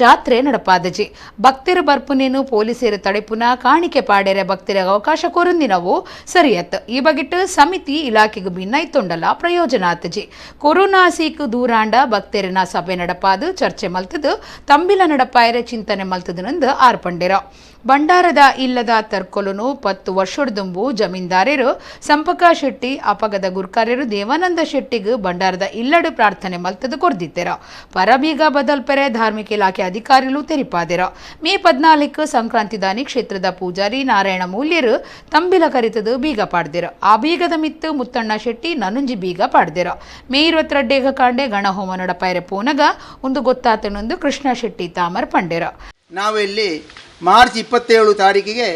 ಜಾತ್ರೆ ನಡಪಾದಜಿ. ಭಕ್ತರ ಬರ್ಪುನೇನು ಪೊಲೀಸರು ತಡೆಪುನ ಕಾಣಿಕೆ ಪಾಡೆರೆ ಭಕ್ತರಿಗೆ ಅವಕಾಶ ಕೊರಂದಿನವು ಸರಿಯತ್. ಈ ಬಗೆಟ್ ಸಮಿತಿ ಇಲಾಖೆಗೂ ಭಿನ್ನ ಇತ್ತೊಂಡಲ ಪ್ರಯೋಜನ ಆತಜಿ. ಕೊರೋನಾ ದೂರಾಂಡ ಭಕ್ತರಿನ ಸಭೆ ನಡಪಾದು ಚರ್ಚೆ ಮಲ್ತದು ತಂಬಿಲ ನಡಪಾಯರೆ ಚಿಂತನೆ ಮಲ್ತದನಂದು ಆರ್ಪಂಡಿರ. ಭಂಡಾರದ ಇಲ್ಲದ ತರ್ಕೊಲುನು 10 ವರ್ಷದುಂಬು ಜಮೀನ್ದಾರರು ಸಂಪಕ ಶೆಟ್ಟಿ ಅಪಗದ ಗುರುಕಾರ್ಯರು ದೇವಾನಂದ ಶೆಟ್ಟಿಗೂ ಭಂಡಾರದ ಇಲ್ಲಡು ಪ್ರಾರ್ಥನೆ ಮಲ್ತದು ಕೊರ್ದಿತ್ತೆರ. ಪರಬೀಗ ಬದಲ್ಪೆರೆ ಧಾರ್ಮಿಕ ಇಲಾಖೆ ಅಧಿಕಾರಿಗಳು ತೆರಿಪಾದೆರ. ಮೇ 14 ಸಂಕ್ರಾಂತಿ ದಾನಿ ಕ್ಷೇತ್ರದ ಪೂಜಾರಿ ನಾರಾಯಣ ಮೂಲ್ಯರು ತಂಬಿಲ ಕರಿತದು ಬೀಗ ಪಾಡ್ದಿರ. ಆ ಬೀಗದ ಮಿತ್ತು ಮುತ್ತಣ್ಣ ಶೆಟ್ಟಿ ನನೊಂಜಿ ಬೀಗ ಪಾಡ್ದಿರ. ಮೇ 22 ಕಾಂಡೆ ಗಣಹೋಮ ನಡಪಾಯರೆ ಪೋನಗ ಒಂದು ಗೊತ್ತಾತನೊಂದು ಕೃಷ್ಣ ಶೆಟ್ಟಿ ತಾಮರ್ ಪಂಡೆರ. ನಾವು ಇಲ್ಲಿ ಮಾರ್ಚ್ 27 ತಾರೀಕಿಗೆ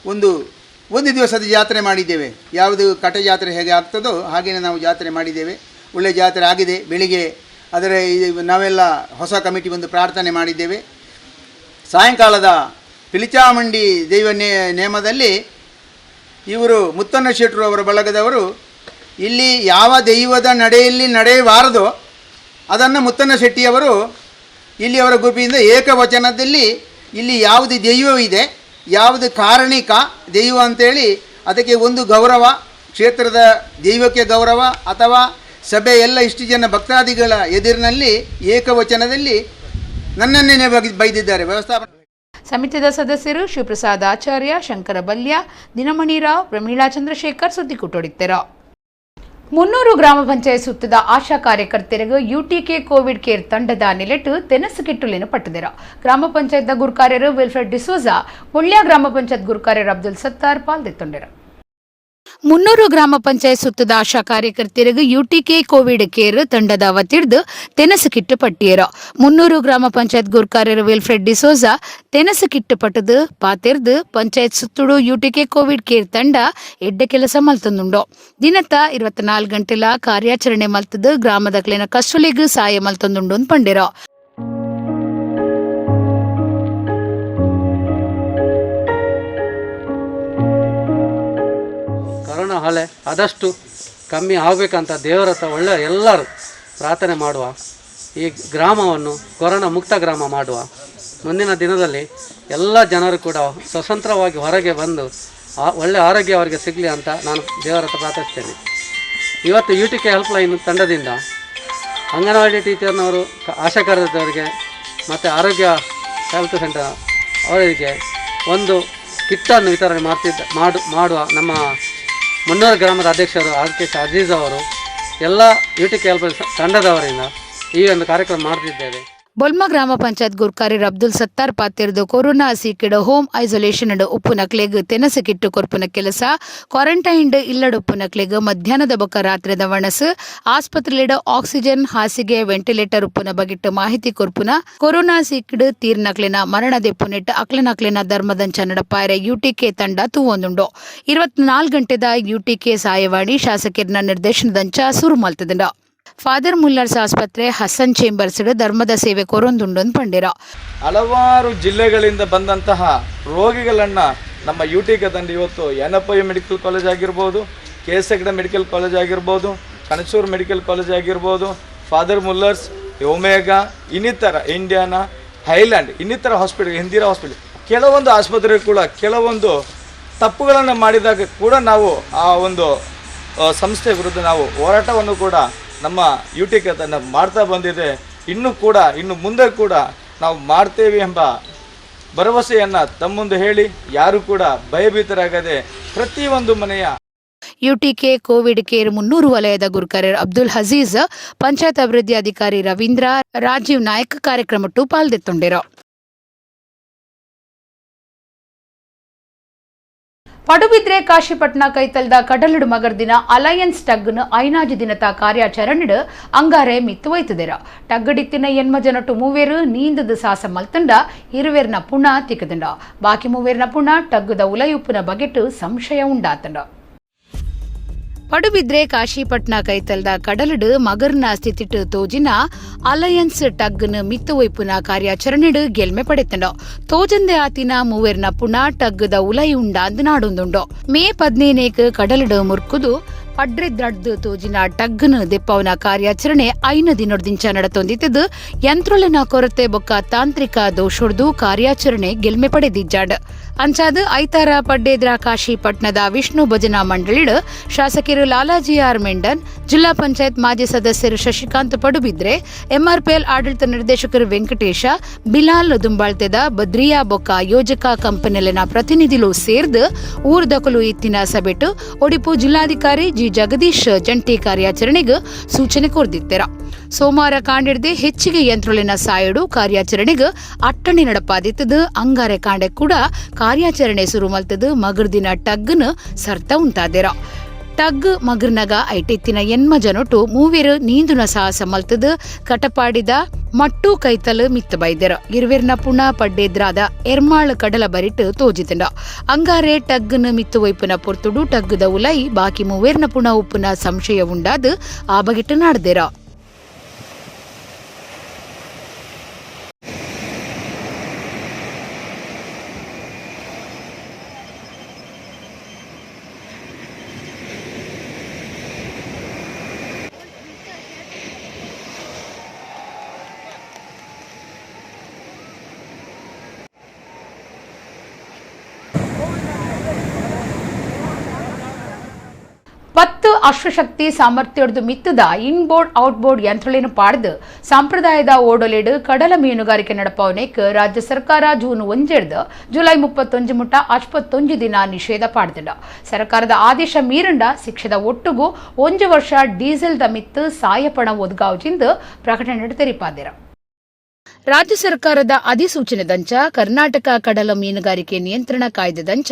ಒಂದು ದಿವಸದ ಜಾತ್ರೆ ಮಾಡಿದ್ದೇವೆ. ಯಾವುದು ಕಟ ಜಾತ್ರೆ ಹೇಗೆ ಆಗ್ತದೋ ಹಾಗೆಯೇ ನಾವು ಜಾತ್ರೆ ಮಾಡಿದ್ದೇವೆ. ಒಳ್ಳೆ ಜಾತ್ರೆ ಆಗಿದೆ. ಬೆಳಿಗ್ಗೆ ನಾವೆಲ್ಲ ಹೊಸ ಕಮಿಟಿ ಒಂದು ಪ್ರಾರ್ಥನೆ ಮಾಡಿದ್ದೇವೆ. ಸಾಯಂಕಾಲದ ಪಿಲಿಚಾಮುಂಡಿ ದೈವ ನೇಮದಲ್ಲಿ ಇವರು ಮುತ್ತಣ್ಣ ಶೆಟ್ಟರು ಅವರ ಬಳಗದವರು ಇಲ್ಲಿ ಯಾವ ದೈವದ ನಡೆಯಲ್ಲಿ ನಡೆಯಬಾರದೋ ಅದನ್ನು ಮುತ್ತಣ್ಣ ಶೆಟ್ಟಿಯವರು ಇಲ್ಲಿ ಅವರ ಗುಂಪಿನಿಂದ ಏಕವಚನದಲ್ಲಿ ಇಲ್ಲಿ ಯಾವುದು ದೈವವಿದೆ, ಯಾವುದು ಕಾರಣಿಕ ದೈವ ಅಂತೇಳಿ ಅದಕ್ಕೆ ಒಂದು ಗೌರವ, ಕ್ಷೇತ್ರದ ದೈವಕ್ಕೆ ಗೌರವ ಅಥವಾ ಸಭೆ ಎಲ್ಲ ಇಷ್ಟು ಜನ ಭಕ್ತಾದಿಗಳ ಎದುರಿನಲ್ಲಿ ಏಕವಚನದಲ್ಲಿ ನನ್ನನ್ನೇ ಬೈದಿದ್ದಾರೆ. ವ್ಯವಸ್ಥಾಪನಾ ಸಮಿತಿದ ಸದಸ್ಯರು ಶಿವಪ್ರಸಾದ್ ಆಚಾರ್ಯ, ಶಂಕರ ಬಲ್ಯ, ದಿನಮಣಿರಾವ್, ಪ್ರಮೀಳಾ ಚಂದ್ರಶೇಖರ್ ಸುದ್ದಿ ಕುಟ್ಟೊಡಿತ್ತೆರ. 300 ಗ್ರಾಮ ಪಂಚಾಯತ್ ಸುತ್ತದ ಆಶಾ ಕಾರ್ಯಕರ್ತೆಯರಿಗೆ ಯುಟಿಕೆ ಕೋವಿಡ್ ಕೇರ್ ತಂಡದ ನೆಲೆಟ್ಟು ತೆನಸುಕಿಟ್ಟುಲೇನು ಪಟ್ಟದೆರ. ಗ್ರಾಮ ಪಂಚಾಯತ್ ಗುರುಕಾರ್ಯರು ವಿಲ್ಫ್ರೆಡ್ ಡಿಸೋಜಾ, ಮುಳ್ಯ ಗ್ರಾಮ ಪಂಚಾಯತ್ ಗುರುಕಾರ್ಯರು ಅಬ್ದುಲ್ ಸತ್ತಾರ್ ಪಾಲ್ದೆತ್ತೊಂಡೆರ. 300 ಗ್ರಾಮ ಪಂಚಾಯತ್ ಸುತ್ತದ ಆಶಾ ಕಾರ್ಯಕರ್ತೆಯರಿಗೆ ಯುಟಿಕೆ ಕೋವಿಡ್ ಕೇರ್ ತಂಡದ ವತಿರ್ದು ತೆನಸು ಕಿಟ್ಟು ಪಟ್ಟಿಯರ. 300 ಗ್ರಾಮ ಪಂಚಾಯತ್ ಗುರುಕಾರ್ಯರು ವಿಲ್ಫ್ರೆಡ್ ಡಿಸೋಜಾ ತೆನಸು ಕಿಟ್ಟು ಪಟ್ಟದು ಪಾತೆರ್ದು ಪಂಚಾಯತ್ ಸುತ್ತುಡು ಯುಟಿಕೆ ಕೋವಿಡ್ ಕೇರ್ ತಂಡ ಎಡ್ಡ ಕೆಲಸ ಮಲ್ತೊಂದುಂಡು. ದಿನತ್ತ 24 ಗಂಟೆಲ ಕಾರ್ಯಾಚರಣೆ ಮಲ್ತದು ಗ್ರಾಮದಕ್ಲಿನ ಕಷ್ಟುಲಿಗೂ ಸಹಾಯ ಮಲ್ತೊಂದುಂಡು ಪಂಡಿರ. ಅಲೆ ಆದಷ್ಟು ಕಮ್ಮಿ ಆಗಬೇಕಂತ ದೇವರ ಹತ್ರ ಒಳ್ಳೆಯ ಎಲ್ಲರೂ ಪ್ರಾರ್ಥನೆ ಮಾಡುವ. ಈ ಗ್ರಾಮವನ್ನು ಕೊರೋನಾ ಮುಕ್ತ ಗ್ರಾಮ ಮಾಡುವ. ಮುಂದಿನ ದಿನದಲ್ಲಿ ಎಲ್ಲ ಜನರು ಕೂಡ ಸ್ವತಂತ್ರವಾಗಿ ಹೊರಗೆ ಬಂದು ಒಳ್ಳೆಯ ಆರೋಗ್ಯ ಅವರಿಗೆ ಸಿಗಲಿ ಅಂತ ನಾನು ದೇವರ ಹತ್ರ ಪ್ರಾರ್ಥಿಸ್ತೇನೆ. ಇವತ್ತು UTK ಹೆಲ್ಪ್ಲೈನ್ ತಂಡದಿಂದ ಅಂಗನವಾಡಿ ಟೀಚರ್ನವರು, ಆಶಾ ಕಾರ್ಯಕರ್ತರಿಗೆ ಮತ್ತು ಆರೋಗ್ಯ ಹೆಲ್ತ್ ಸೆಂಟರ್ ಅವರಿಗೆ ಒಂದು ಕಿಟ್ಟನ್ನು ವಿತರಣೆ ಮಾಡುವ ನಮ್ಮ ಮುನ್ನೂರು ಗ್ರಾಮದ ಅಧ್ಯಕ್ಷರು RK ಅಜೀಜ್ ಅವರು ಎಲ್ಲ UTK ಹೆಲ್ಪ್ಲೈನ್ ತಂಡದವರಿಂದ ಈ ಒಂದು ಕಾರ್ಯಕ್ರಮ ಮಾಡ್ತಿದ್ದೇವೆ. ಬೊಲ್ಮ ಗ್ರಾಮ ಪಂಚಾಯತ್ ಗುರ್ಕಾರಿರ್ ಅಬ್ದುಲ್ ಸತ್ತಾರ್ ಪಾತಿರ್ದು ಕೊರೋನಾ ಸೀಕಿಡ ಹೋಮ್ ಐಸೋಲೇಷನ್ ಉಪ್ಪುನಕ್ಲೆಗ್ ತೆನಸು ಕೊರ್ಪುನ ಕೆಲಸ ಕ್ವಾರಂಟೈನ್ಡ್ ಇಲ್ಲಡ ಉಪ್ಪುನಕ್ಲೆಗ್ ಮಧ್ಯಾಹ್ನದ ಬೊಕ್ಕ ರಾತ್ರಿದ ವಣಸ್ ಆಸ್ಪತ್ರೆಲಿಡ ಆಕ್ಸಿಜನ್ ಹಾಸಿಗೆ ವೆಂಟಿಲೇಟರ್ ಉಪ್ಪುನ ಬಗಿಟ್ಟು ಮಾಹಿತಿ ಕೊರ್ಪುನ ಕೊರೋನಾ ಸೀಕಿಡ್ ತೀರ್ನಕ್ಲೆನ ಮರಣದೆಪ್ಪುನೆಟ್ ಅಕ್ಲೆನಕ್ಲೆನ ಧರ್ಮದಂಚ ನಡಪಾಯರ UTK ತಂಡ ತೂವೊಂದುಂಡು 24 ಗಂಟೆದ UTK ಸಹಾಯವಾಣಿ ಶಾಸಕರ್ನ ನಿರ್ದೇಶನದಂಚ ಸುರು ಮಲ್ತದಂಡ. ಫಾದರ್ ಮುಲ್ಲರ್ಸ್ ಆಸ್ಪತ್ರೆ ಹಸನ್ ಚೇಂಬರ್ಸ್ ಧರ್ಮದ ಸೇವೆ ಕೊರೊಂದುಂಡೊಂದು ಪಂಡಿರ. ಹಲವಾರು ಜಿಲ್ಲೆಗಳಿಂದ ಬಂದಂತಹ ರೋಗಿಗಳನ್ನು ನಮ್ಮ UTK ತಂಡ ಇವತ್ತು NFI ಮೆಡಿಕಲ್ ಕಾಲೇಜ್ ಆಗಿರ್ಬೋದು, KSAGD ಮೆಡಿಕಲ್ ಕಾಲೇಜ್ ಆಗಿರ್ಬೋದು, ಕಣಸೂರು ಮೆಡಿಕಲ್ ಕಾಲೇಜ್ ಆಗಿರ್ಬೋದು, ಫಾದರ್ ಮುಲ್ಲರ್ಸ್, ಒಮೆಗಾ, ಇನ್ನಿತರ ಇಂಡಿಯಾನಾ, ಹೈಲ್ಯಾಂಡ್, ಇನ್ನಿತರ ಹಾಸ್ಪಿಟಲ್, ಹಿಂದಿರಾ ಹಾಸ್ಪಿಟಲ್, ಕೆಲವೊಂದು ಆಸ್ಪತ್ರೆ ಕೂಡ ಕೆಲವೊಂದು ತಪ್ಪುಗಳನ್ನು ಮಾಡಿದಾಗ ಕೂಡ ನಾವು ಆ ಒಂದು ಸಂಸ್ಥೆ ವಿರುದ್ಧ ನಾವು ಹೋರಾಟವನ್ನು ಕೂಡ ನಮ್ಮ UTK ತಂಡ ಮಾಡ್ತಾ ಬಂದಿದೆ. ಇನ್ನು ಮುಂದೆ ಕೂಡ ನಾವು ಮಾಡ್ತೇವೆ ಎಂಬ ಭರವಸೆಯನ್ನು ತಮ್ಮ ಮುಂದೆ ಹೇಳಿ ಯಾರು ಕೂಡ ಭಯಭೀತರಾಗದೆ ಪ್ರತಿಯೊಂದು ಮನೆಯ UTK ಕೋವಿಡ್ ಕೇರ್ 300 ವಲಯದ ಗುರ್ಕರರ್ ಅಬ್ದುಲ್ ಹಜೀಜ್, ಪಂಚಾಯತ್ ಅಭಿವೃದ್ಧಿ ಅಧಿಕಾರಿ ರವೀಂದ್ರ, ರಾಜೀವ್ ನಾಯಕ್ ಕಾರ್ಯಕ್ರಮಟ್ಟು ಪಾಲ್ದೆತ್ತೊಂಡಿರ. ಪಡುಬಿದ್ರೆ ಕಾಶಿಪಟ್ನ ಕೈತಲ್ದ ಕಡಲುಡು ಮಗರ್ದಿನ ಅಲಯನ್ಸ್ ಟಗ್ನ ಐನಾಜು ದಿನದ ಕಾರ್ಯಾಚರಣೆ ಅಂಗಾರೆ ಮಿತ್ತು ವೈತುದೆರ. ಟಗ್ಗಡಿತ್ತಿನ ಎನ್ಮಜನಟು ಮೂವೇರು ನೀಂದದ ಸಾಸ ಮಲ್ತಂಡ ಇರುವೆರ್ನ ಪುಣ ತಿಕ್ಕದಂಡ. ಬಾಕಿ ಮೂವೇರ್ನ ಪುಣ ಟಗ್ಗದ ಉಲಯುಪ್ಪುನ ಬಗೆಟ್ಟು ಸಂಶಯ ಉಂಡಾತಂಡ. ಪಡುಬಿದ್ರೆ ಕಾಶಿಪಟ್ನ ಕೈತಲ್ದ ಕಡಲುಡು ಮಗರ್ನ ಸ್ಥಿತಿಟ್ಟು ತೋಜಿನ ಅಲಯನ್ಸ್ ಟಗ್ನ ಮಿತ್ತು ವೈಪುನ ಕಾರ್ಯಾಚರಣೆಡು ಗೆಲ್ಮೆ ಪಡೆತಂಡ. ತೋಜಂದೆ ಆತಿನ ಮೂವೇರ್ನ ಪುಣ ಟಗ್ಗದ ಉಲೈ ಉಂಡಾಂದು ನಾಡೊಂದುಂಡು. ಮೇ 15 ಕಡಲುಡು ಮುರ್ಕುದು ಪಡ್ರೆದ್ದಡ್ದು ತೋಜಿನ ಟಗ್ಗನ ದೆಪ್ಪವನ ಕಾರ್ಯಾಚರಣೆ 5 ದಿನೊಡ್ದಿಂಚ ನಡತೊಂದಿತ್ತದು. ಯಂತ್ರೋಳನ ಕೊರತೆ ಬೊಕ್ಕ ತಾಂತ್ರಿಕ ದೋಷೊಡ್ದು ಕಾರ್ಯಾಚರಣೆ ಗೆಲ್ಮೆ ಪಡೆದಿಜ್ಜಾಡ್. ಅಂಚಾದ ಐತಾರ ಪಡ್ಡೆದ್ರ ಕಾಶಿಪಟ್ನದ ವಿಷ್ಣು ಭಜನಾ ಮಂಡಳಿಡ್ ಶಾಸಕರು ಲಾಲಾಜಿ ಆರ್ ಮೆಂಡನ್, ಜಿಲ್ಲಾ ಪಂಚಾಯತ್ ಮಾಜಿ ಸದಸ್ಯರು ಶಶಿಕಾಂತ್ ಪಡುಬಿದ್ರೆ, MRPL ಆಡಳಿತ ನಿರ್ದೇಶಕರು ವೆಂಕಟೇಶ, ಬಿಲಾಲ್ ದುಂಬಾಳ್ತೆದ ಬದ್ರಿಯಾ ಬೊಕ್ಕ ಯೋಜಕ ಕಂಪನಿಯಲ್ಲಿನ ಪ್ರತಿನಿಧಿಗಳು ಸೇರ್ದು ಊರ್ದಕಲು ಇತ್ತಿನ ಸಭೆಟು ಒಡಿಪು ಜಿಲ್ಲಾಧಿಕಾರಿ ಜಿ ಜಗದೀಶ್ ಜಂಟಿ ಕಾರ್ಯಾಚರಣೆಗೆ ಸೂಚನೆ ಕೊರ್ದಿತ್ತೆರ. ಸೋಮವಾರ ಕಾಂಡಿಡ್ದೆ ಹೆಚ್ಚಿಗೆ ಯಂತ್ರೊಳಿನ ಸಾಯಡು ಕಾರ್ಯಾಚರಣೆಗೆ ಅಟ್ಟಣೆ ನಡಪಾದಿತ್ತದು. ಅಂಗಾರೆ ಕಾಂಡೆ ಕೂಡ ಕಾರ್ಯಾಚರಣೆ ಶುರು ಮಲ್ತದು. ಮಗರ್ದಿನ ಟಗ್ನ ಸರ್ತ ಉಂಟಾದೆರ. ಟಗ್ ಮಗರ್ನಗ ಐಟೆತ್ತಿನ ಎನ್ಮ ಜನೊಟ್ಟು ಮೂವೇರು ನೀಂದುನ ಸಾಹಸ ಮಲ್ತದು. ಕಟಪಾಡಿದ ಮಟ್ಟು ಕೈತಲು ಮಿತ್ತ ಬೈದೆರ. ಇರುವೆರ್ನ ಪುಣ ಪಡ್ಡೆದ್ರಾದ ಎರ್ಮಾಳ್ ಕಡಲ ಬರಿಟ್ಟು ತೋಜಿತಂಡ. ಅಂಗಾರೆ ಟಗ್ನ ಮಿತ್ತು ವೈಪುನ ಪೊರ್ತುಡು ಟಗ್ಗದ ಉಲೈ ಬಾಕಿ ಮೂವೇರ್ನ ಪುಣ ಉಪ್ಪುನ ಸಂಶಯ ಉಂಡಾದು ಆ ಬಗೆಟ್ಟು ನಾಡ್ದೆರ. ಅಶ್ವಶಕ್ತಿ ಸಾಮರ್ಥ್ಯದ ಮಿತ್ತದ ಇನ್ಬೋರ್ಡ್ ಔಟ್ಬೋರ್ಡ್ ಯಂತ್ರಗಳನ್ನು ಪಾಡ್ದು ಸಂಪ್ರದಾಯದ ಓಡೊಲೆಡು ಕಡಲ ಮೀನುಗಾರಿಕೆ ನಡಪವನೆಕ್ ರಾಜ್ಯ ಸರ್ಕಾರ ಜೂನ್ 1 ಜುಲೈ 31 ಮುಟ್ಟ 51 ದಿನ ನಿಷೇಧ ಪಾಡ್ದಿಡ. ಸರ್ಕಾರದ ಆದೇಶ ಮೀರಂಡ ಶಿಕ್ಷೆದ ಒಟ್ಟುಗೂ 1 ವರ್ಷ ಡೀಸೆಲ್ದ ಮಿತ್ತು ಸಾಯಪಣ ಒದಗಾವುಜಿಂದು ಪ್ರಕಟಣೆ ತೆರಿಪಾದಿರ. ರಾಜ್ಯ ಸರ್ಕಾರದ ಅಧಿಸೂಚನೆದಂಚ ಕರ್ನಾಟಕ ಕಡಲ ಮೀನುಗಾರಿಕೆ ನಿಯಂತ್ರಣ ಕಾಯ್ದೆದಂಚ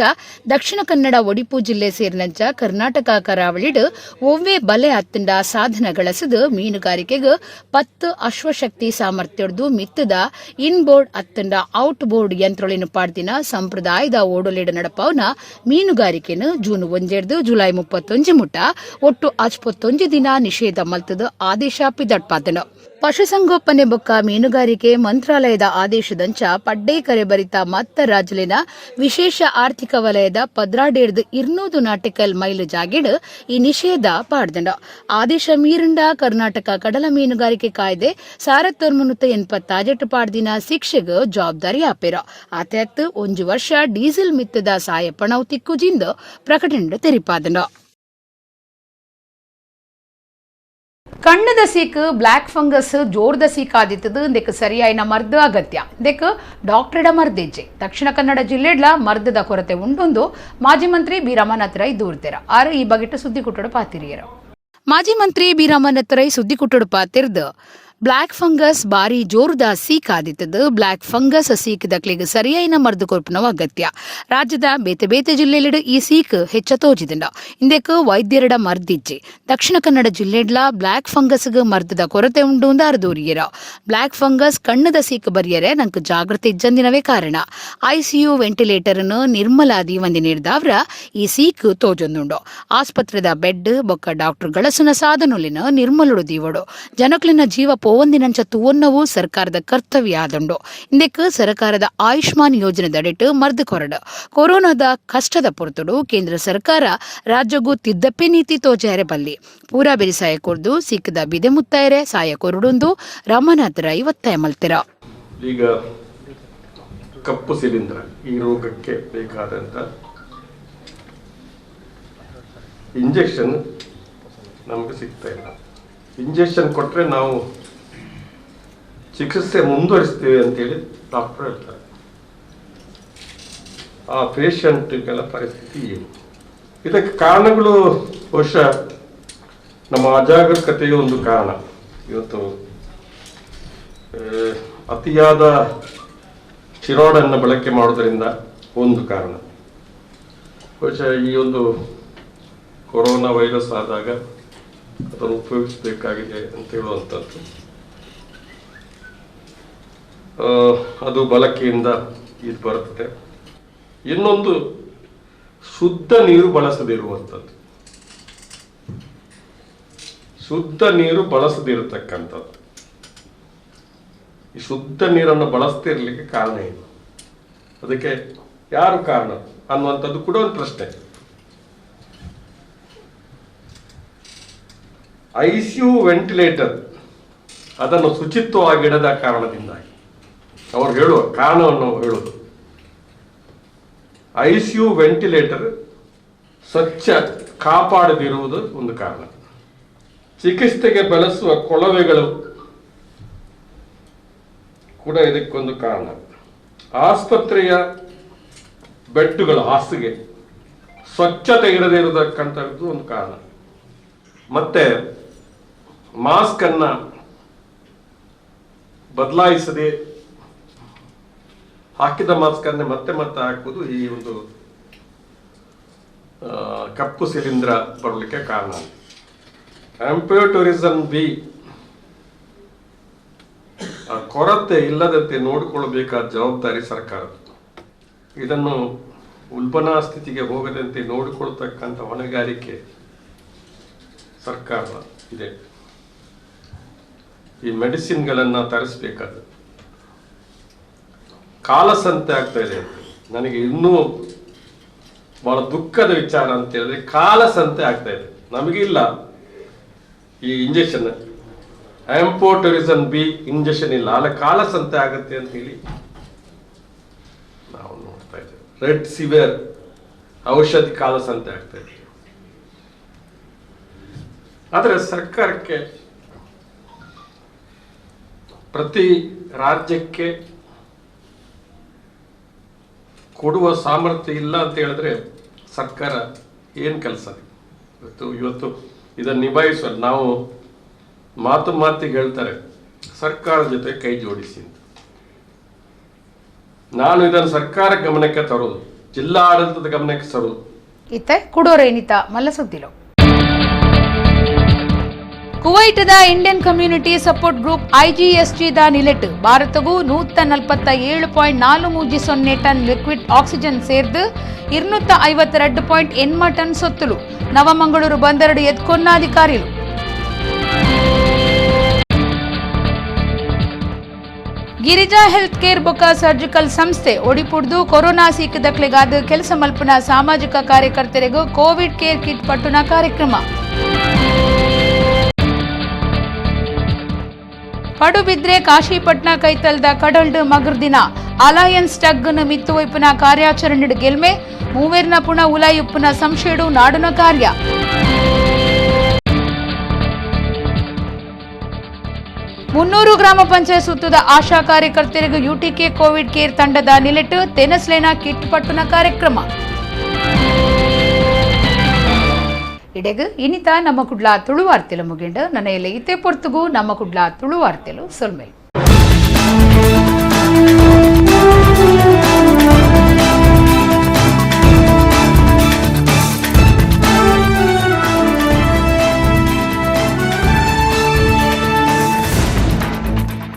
ದಕ್ಷಿಣ ಕನ್ನಡ ಒಡಿಪು ಜಿಲ್ಲೆ ಸೇರಿನಂಚ ಕರ್ನಾಟಕ ಕರಾವಳಿಡು ಒವ್ವೇ ಬಲೆ ಹತ್ತಂಡ ಸಾಧನ ಗಳಸದು ಮೀನುಗಾರಿಕೆಗೆ 10 ಅಶ್ವಶಕ್ತಿ ಸಾಮರ್ಥ್ಯದ್ದು ಮಿತ್ತದ ಇನ್ಬೋರ್ಡ್ ಹತ್ತಂಡ ಔಟ್ಬೋರ್ಡ್ ಯಂತ್ರೊಳಿನ ಪಾಡ್ದಿನ ಸಂಪ್ರದಾಯದ ಓಡೊಲೆಡು ನಡಪವನ ಮೀನುಗಾರಿಕೆನು ಜೂನ್ 1 ಜುಲೈ 31 ಮುಟ್ಟ ಒಟ್ಟು 51 ದಿನ ನಿಷೇಧ ಮಲ್ತದ ಆದೇಶ ಪಿದಡ್ಪಾದನ. ಪಶುಸಂಗೋಪನೆ ಬೊಕ್ಕ ಮೀನುಗಾರಿಕೆ ಮಂತ್ರಾಲಯದ ಆದೇಶದಂಚ ಪಡ್ಡೇಕರೆ ಬರಿತ ಮತ್ತ ರಾಜ್ಯಲಿನ ವಿಶೇಷ ಆರ್ಥಿಕ ವಲಯದ ಪದ್ರಾಡೇರ್ದು 200 ನಾಟಿಕಲ್ ಮೈಲು ಜಾಗಿಡ್ ಈ ನಿಷೇಧ ಪಾಡ್ದಂಡ ಆದೇಶ ಮೀರುಂಡ ಕರ್ನಾಟಕ ಕಡಲ ಮೀನುಗಾರಿಕೆ ಕಾಯ್ದೆ 1988 ಪಾಡ್ದಿನ ಶಿಕ್ಷೆಗೆ ಜವಾಬ್ದಾರಿ ಆಪೇರ ಆತ್ಯಾತ್ 1 ವರ್ಷ ಡೀಸೆಲ್ ಮಿತ್ತದ ಸಾಯಪಣವು ತಿಕ್ಕುಜಿಂದ ಪ್ರಕಟಣೆ ತೆರಿಪಾದಂಡ. ಕಣ್ಣದ ಸೀಕ್ ಬ್ಲಾಕ್ ಫಂಗಸ್ ಜೋರ್ದ ಸೀಕ್ ಆದಿತ್ತದು ಇದಕ್ಕೆ ಸರಿಯಾಯಿನ ಮರ್ದ ಅಗತ್ಯ ಇದಕ್ಕೆ ಡಾಕ್ಟರ್ಡ ಮರ್ದೆಜ್ಜೆ ದಕ್ಷಿಣ ಕನ್ನಡ ಜಿಲ್ಲೆಡ್ಲ ಮರ್ದದ ಕೊರತೆ ಉಂಟೊಂದು ಮಾಜಿ ಮಂತ್ರಿ ಬಿ ರಮನಾಥ್ ರೈ ದೂರ್ತೆರ ಆರು ಈ ಬಗೆಟ್ ಸುದ್ದಿ ಕುಟ್ಟಡ ಪಾತಿರಿಯರು. ಮಾಜಿ ಮಂತ್ರಿ ಬಿ ರಮನಾಥ್ ರೈ ಸುದ್ದಿ ಕುಟ್ಟಡ ಪಾತಿರ್ದು ಬ್ಲಾಕ್ ಫಂಗಸ್ ಬಾರಿ ಜೋರ್ದ ಸೀಕ್ ಆದಿತ್ತದು ಬ್ಲಾಕ್ ಫಂಗಸ್ ಸೀಕ್ ದಕ್ಲಿಗೆ ಸರಿಯಾಯಿನ ಮರ್ದು ಕೊರ್ಪನವ ಅಗತ್ಯ. ರಾಜ್ಯದ ಬೇತೆ ಬೇತೆ ಜಿಲ್ಲೆಲಿಡ ಈ ಸೀಕ್ ಹೆಚ್ಚ ತೋಜಿದಂಡ ಇಂದಕ್ಕೆ ವೈದ್ಯರಡ ಮರ್ದಿಜ್ಜೆ ದಕ್ಷಿಣ ಕನ್ನಡ ಜಿಲ್ಲೆಡ್ಲ ಬ್ಲಾಕ್ ಫಂಗಸ್ಗೆ ಮರ್ದದ ಕೊರತೆ ಉಂಡು ಅಂತ ಅರ್ದೂರಿಯರ ಬ್ಲಾಕ್ ಫಂಗಸ್ ಕಣ್ಣದ ಸೀಕ್ ಬರಿಯರೆ ನಂಗೆ ಜಾಗೃತಿ ಇಜ್ಜಂದಿನವೇ ಕಾರಣ. ಐಸಿಯು ವೆಂಟಿಲೇಟರ್ನು ನಿರ್ಮಲಾದಿ ಒಂದಿ ನೀಡ್ದಾವ್ರ ಈ ಸೀಕ್ ತೋಜೊಂದುಂಡು ಆಸ್ಪತ್ರೆದ ಬೆಡ್ ಬೊಕ್ಕ ಡಾಕ್ಟರ್ ಗಳಸುನ ಸಾಧನೊಲಿನ ನಿರ್ಮಲುಡು ದೀವಡು ಜನಕ್ಲಿನ ಜೀವ ಒಂದಿನಂಚ ತುವನ್ನವು ಸರ್ಕಾರದ ಕರ್ತವ್ಯ ಆದಂಡು ಇಂದಕ್ಕೆ ಸರ್ಕಾರದ ಆಯುಷ್ಮಾನ್ ಯೋಜನೆ ದಡಿಟ್ಟು ಮರ್ದು ಕೊರಡು ಕೊರೋನಾದ ಕಷ್ಟದ ಪೊರ್ತುಡು ಕೇಂದ್ರ ಸರ್ಕಾರ ರಾಜ್ಯಗೂ ತಿದ್ದಪ್ಪೆ ನೀತಿ ತೋಜಾರೆ ಬಲ್ಲಿ ಪೂರಾ ಬೆರಿ ಸಾಯ ಕೊರ್ದು ಸಿಕ್ಕದ ಬಿದೆ ಮುತ್ತಾಯರೆ ಸಾಯ ಕೊರಡುಂದು ರಮನಾಥ್ ರೈ ಒತ್ತಾಯ ಮಲ್ತಿರ. ಈಗ ಕಪ್ಪು ಶಿಲೀಂಧ್ರ ಈ ರೋಗಕ್ಕೆ ಬೇಕಾದಂತ ಇಂಜೆಕ್ಷನ್ ನಮಗೆ ಸಿಗ್ತಾ ಇಲ್ಲ. ಇಂಜೆಕ್ಷನ್ ಕೊಟ್ಟರೆ ನಾವು ಚಿಕಿತ್ಸೆ ಮುಂದುವರಿಸ್ತೇವೆ ಅಂತೇಳಿ ಡಾಕ್ಟರ್ ಹೇಳ್ತಾರೆ. ಆ ಪೇಷಂಟ್ಗಳ ಪರಿಸ್ಥಿತಿ ಏನು? ಇದಕ್ಕೆ ಕಾರಣಗಳು ಬಹುಶಃ ನಮ್ಮ ಅಜಾಗರೂಕತೆಯು ಒಂದು ಕಾರಣ. ಇವತ್ತು ಅತಿಯಾದ ಸ್ಟಿರಾಯ್ಡನ್ನು ಬಳಕೆ ಮಾಡೋದರಿಂದ ಒಂದು ಕಾರಣ. ಬಹುಶಃ ಈ ಒಂದು ಕೊರೋನಾ ವೈರಸ್ ಆದಾಗ ಅದನ್ನು ಉಪಯೋಗಿಸಬೇಕಾಗಿದೆ ಅಂತ ಹೇಳುವಂಥದ್ದು ಅದು ಬಳಕೆಯಿಂದ ಇದು ಬರುತ್ತದೆ. ಇನ್ನೊಂದು ಶುದ್ಧ ನೀರು ಬಳಸದಿರುವಂಥದ್ದು, ಶುದ್ಧ ನೀರು ಬಳಸದಿರತಕ್ಕಂಥದ್ದು. ಈ ಶುದ್ಧ ನೀರನ್ನು ಬಳಸದಿರಲಿಕ್ಕೆ ಕಾರಣ ಏನು, ಅದಕ್ಕೆ ಯಾರು ಕಾರಣ ಅನ್ನುವಂಥದ್ದು ಕೂಡ ಒಂದು ಪ್ರಶ್ನೆ. ಐಸಿಯು ವೆಂಟಿಲೇಟರ್ ಅದನ್ನು ಶುಚಿತ್ವವಾಗಿಡದ ಕಾರಣದಿಂದಾಗಿ ಅವರು ಹೇಳುವ ಕಾರಣವನ್ನು ಹೇಳೋದು. ಐಸಿಯು ವೆಂಟಿಲೇಟರ್ ಸ್ವಚ್ಛ ಕಾಪಾಡದಿರುವುದು ಒಂದು ಕಾರಣ. ಚಿಕಿತ್ಸೆಗೆ ಬಳಸುವ ಕೊಳವೆಗಳು ಕೂಡ ಇದಕ್ಕೊಂದು ಕಾರಣ. ಆಸ್ಪತ್ರೆಯ ಬೆಡ್ಡುಗಳು ಹಾಸಿಗೆ ಸ್ವಚ್ಛತೆ ಇರದೇ ಇರತಕ್ಕಂಥದ್ದು ಒಂದು ಕಾರಣ. ಮತ್ತೆ ಮಾಸ್ಕ್ ಅನ್ನ ಬದಲಾಯಿಸದೆ ಹಾಕಿದ ಮಾಸ್ಕ್ ಅನ್ನ ಮತ್ತೆ ಮತ್ತೆ ಹಾಕುವುದು ಈ ಒಂದು ಕಪ್ಪು ಶಿಲೀಂಧ್ರ ಬರಲಿಕ್ಕೆ ಕಾರಣ. ಆಂಪಿಯೋಟೋರಿಸಮ್ ಬಿ ಕೊರತೆ ಇಲ್ಲದಂತೆ ನೋಡಿಕೊಳ್ಳಬೇಕಾದ ಜವಾಬ್ದಾರಿ ಸರ್ಕಾರದ. ಇದನ್ನು ಉಲ್ಬಣಾ ಸ್ಥಿತಿಗೆ ಹೋಗದಂತೆ ನೋಡಿಕೊಳ್ತಕ್ಕಂಥ ಹೊಣೆಗಾರಿಕೆ ಸರ್ಕಾರ ಇದೆ. ಈ ಮೆಡಿಸಿನ್ಗಳನ್ನು ತರಿಸಬೇಕಾದ ಕಾಲಸಂತೆ ಆಗ್ತಾ ಇದೆ. ನನಗೆ ಇನ್ನೂ ಬಹಳ ದುಃಖದ ವಿಚಾರ ಅಂತ ಹೇಳಿದ್ರೆ ಕಾಲಸಂತೆ ಆಗ್ತಾ ಇದೆ. ನಮಗಿಲ್ಲ ಈ ಇಂಜೆಕ್ಷನ್, ಆಂಪಿಯೋಟೋರಿಸಮ್ ಬಿ ಇಂಜೆಕ್ಷನ್ ಇಲ್ಲ, ಅಲ್ಲ ಕಾಲಸಂತೆ ಆಗುತ್ತೆ ಅಂತ ಹೇಳಿ ನಾವು ನೋಡ್ತಾ ಇದ್ದೇವೆ. ರೆಡ್ ಸಿವಿಯರ್ ಔಷಧಿ ಕಾಲಸಂತೆ ಆಗ್ತಾ ಇದೆ. ಆದರೆ ಸರ್ಕಾರಕ್ಕೆ ಪ್ರತಿ ರಾಜ್ಯಕ್ಕೆ ಕೊಡುವ ಸಾಮರ್ಥ್ಯ ಇಲ್ಲ ಅಂತ ಹೇಳಿದ್ರೆ ಸರ್ಕಾರ ಏನು ಕೆಲಸ? ಇವತ್ತು ಇದನ್ನು ನಿಭಾಯಿಸುವ ನಾವು ಮಾತಿಗೆ ಹೇಳ್ತಾರೆ ಸರ್ಕಾರದ ಜೊತೆ ಕೈ ಜೋಡಿಸಿ ಅಂತ. ನಾನು ಇದನ್ನು ಸರ್ಕಾರ ಗಮನಕ್ಕೆ ತರೋದು, ಜಿಲ್ಲಾ ಆಡಳಿತದ ಗಮನಕ್ಕೆ ತರೋದು. ಇತ್ತೆ ಕುಡೋರೇನಿತ ಮಲ್ಲ ಸುದ್ದಿಲೋ. ಕುವೈಟದ Indian community support group IGST ದ ನಿಲೆಟ್ ಭಾರತಗೂ 147.40 ಟನ್ ಲಿಕ್ವಿಡ್ ಆಕ್ಸಿಜನ್ ಸೇರ್ದು 252.8 ಟನ್ ಸೊತ್ತುಲು ನವಮಂಗಳೂರು ಬಂದರಡು ಎತ್ಕೊನ್ನ ಅಧಿಕಾರಿಗಳು. ಗಿರಿಜಾ ಹೆಲ್ತ್ ಕೇರ್ ಬೊಕ್ಕ ಸರ್ಜಿಕಲ್ ಸಂಸ್ಥೆ ಒಡಿಪುಡ್ದು ಕೊರೋನಾ ಸೀಕದಕ್ಲೆಗಾದ ಕೆಲಸ ಮಲ್ಪನ ಸಾಮಾಜಿಕ ಕಾರ್ಯಕರ್ತರಿಗೂ ಕೋವಿಡ್ ಕೇರ್ ಕಿಟ್ ಪಟ್ಟುನ ಕಾರ್ಯಕ್ರಮ. ಪಡುಬಿದ್ರೆ ಕಾಶಿಪಟ್ನ ಕೈತಲ್ದ ಕಡಲ್ಡ್ ಮಗರ್ದಿನ ಅಲಯನ್ಸ್ ಟಗ್ಗನ್ನು ಮಿತ್ತುವೈಪುನ ಕಾರ್ಯಾಚರಣೆ ಗೆಲ್ಮೆ ಮೂವೇರ್ನ ಪುಣ ಉಲಾಯುಪ್ಪುನ ಸಂಶೇಡು ನಾಡುನ ಕಾರ್ಯ. ಮುನ್ನೂರು ಗ್ರಾಮ ಪಂಚಾಯತ್ ಸುತ್ತದ ಆಶಾ ಕಾರ್ಯಕರ್ತರಿಗೂ ಯುಟಿಕೆ ಕೋವಿಡ್ ಕೇರ್ ತಂಡದ ನಿಲೆಟ್ಟು ತೆನಸ್ಲೇನ ಕಿಟ್ ಪಟ್ಟುನ ಕಾರ್ಯಕ್ರಮ. ಇಡೆಗು ಇನಿತ ನಮ್ಮ ಕುಡ್ಲ ತುಳು ವಾರ್ತೆಲು ಮುಗಿಂಡ ನನ್ನ ಎಲ್ಲ ಇತೆ ಪೊರ್ತುಗೂ ನಮ್ಮ ಕುಡ್ಲ ತುಳು ವಾರ್ತೆಲು ಸೊಲ್ಮೆಲ್.